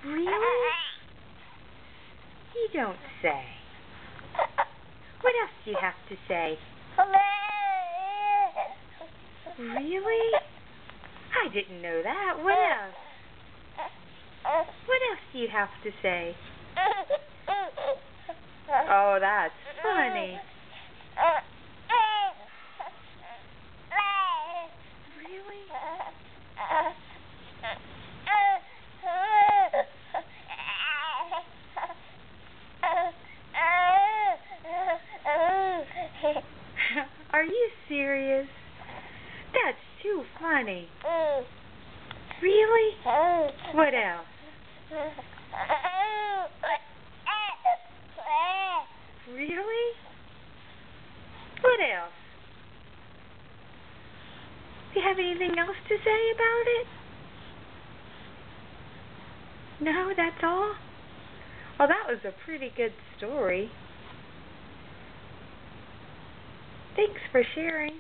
Really? You don't say. What else do you have to say? Really? I didn't know that. What else? What else do you have to say? Oh, that's funny. Really? Are you serious? That's too funny. Really? What else? Really? What else? Do you have anything else to say about it? No, that's all? Well, that was a pretty good story. Thanks for sharing.